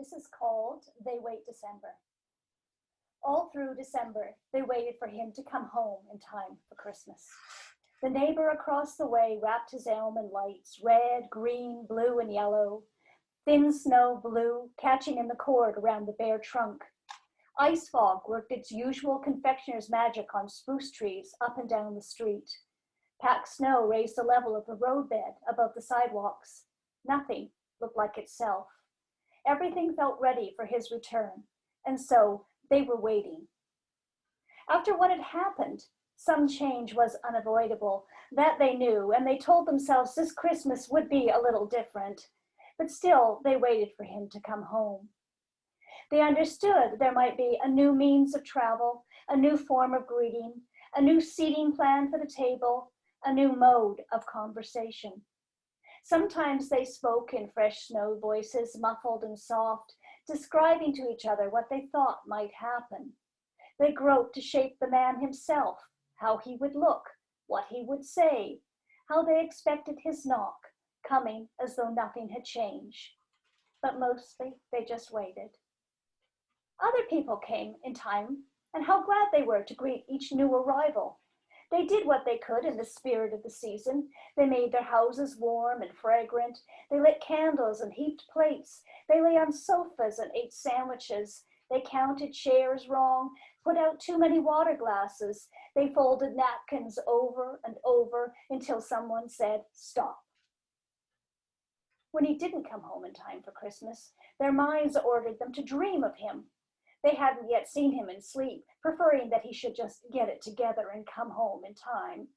This is called They Wait December. All through December, they waited for him to come home in time for Christmas. The neighbor across the way wrapped his elm in lights, red, green, blue, and yellow. Thin snow blew, catching in the cord around the bare trunk. Ice fog worked its usual confectioner's magic on spruce trees up and down the street. Packed snow raised the level of the roadbed above the sidewalks. Nothing looked like itself. Everything felt ready for his return, and so they were waiting. After what had happened, some change was unavoidable. That they knew, and they told themselves this Christmas would be a little different. But still, they waited for him to come home. They understood there might be a new means of travel, a new form of greeting, a new seating plan for the table, a new mode of conversation. Sometimes they spoke in fresh snow voices, muffled and soft, describing to each other what they thought might happen. They groped to shape the man himself, how he would look, what he would say, how they expected his knock, coming as though nothing had changed. But mostly they just waited. Other people came in time, and how glad they were to greet each new arrival. They did what they could in the spirit of the season. They made their houses warm and fragrant. They lit candles and heaped plates. They lay on sofas and ate sandwiches. They counted chairs wrong, put out too many water glasses. They folded napkins over and over until someone said, "Stop." When he didn't come home in time for Christmas, their minds ordered them to dream of him. They hadn't yet seen him in sleep, preferring that he should just get it together and come home in time.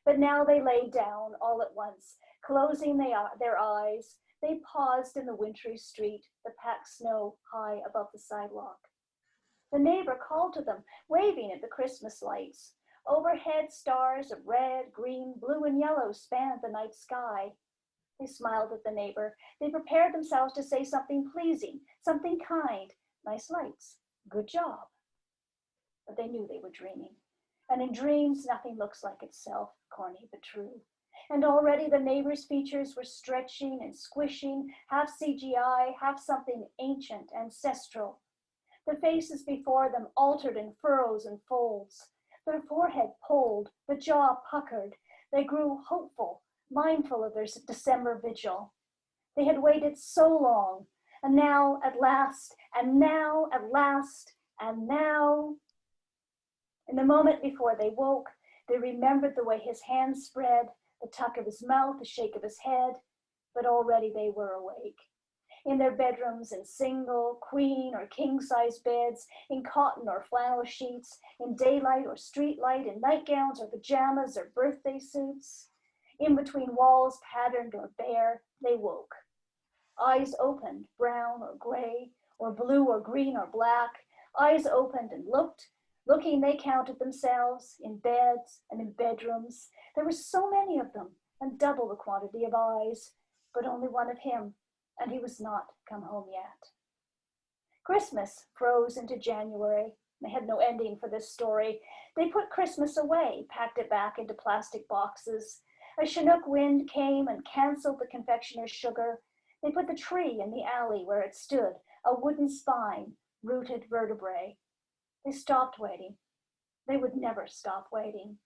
But now they lay down all at once, closing their eyes. They paused in the wintry street, the packed snow high above the sidewalk. The neighbor called to them, waving at the Christmas lights. Overhead, stars of red, green, blue, and yellow spanned the night sky. They smiled at the neighbor. They prepared themselves to say something pleasing, something kind. Nice lights, good job. But they knew they were dreaming. And in dreams, nothing looks like itself, corny but true. And already the neighbor's features were stretching and squishing, half CGI, half something ancient, ancestral. The faces before them altered in furrows and folds. Their forehead pulled, the jaw puckered. They grew hopeful, mindful of their December vigil. They had waited so long, and now at last, and now at last, and now. In the moment before they woke, they remembered the way his hands spread, the tuck of his mouth, the shake of his head, but already they were awake. In their bedrooms, in single, queen, or king-size beds, in cotton or flannel sheets, in daylight or street light, in nightgowns or pajamas or birthday suits. In between walls, patterned or bare, they woke. Eyes opened, brown or gray, or blue or green or black. Eyes opened and looked. Looking, they counted themselves in beds and in bedrooms. There were so many of them, and double the quantity of eyes, but only one of him, and he was not come home yet. Christmas froze into January. They had no ending for this story. They put Christmas away, packed it back into plastic boxes. A Chinook wind came and canceled the confectioner's sugar. They put the tree in the alley where it stood, a wooden spine, rooted vertebrae. They stopped waiting. They would never stop waiting.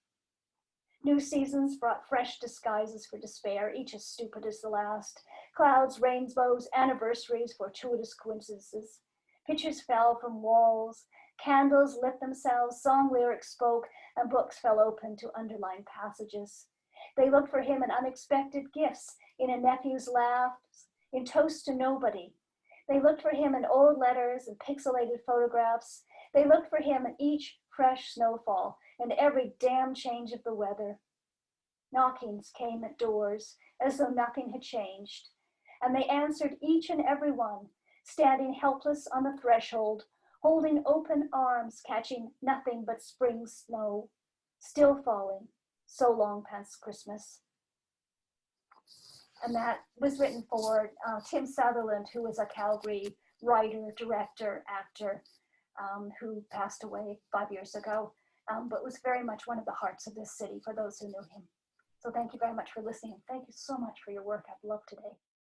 New seasons brought fresh disguises for despair, each as stupid as the last. Clouds, rainbows, anniversaries, fortuitous coincidences. Pictures fell from walls. Candles lit themselves, song lyrics spoke, and books fell open to underline passages. They looked for him in unexpected gifts, in a nephew's laughs, in toast to nobody. They looked for him in old letters and pixelated photographs. They looked for him in each fresh snowfall and every damn change of the weather. Knockings came at doors as though nothing had changed, and they answered each and every one, standing helpless on the threshold, holding open arms, catching nothing but spring snow, still falling so long past Christmas. And that was written for Tim Sutherland, who was a Calgary writer, director, actor, who passed away 5 years ago, but was very much one of the hearts of this city for those who knew him. So thank you very much for listening. Thank you so much for your work. I've loved today.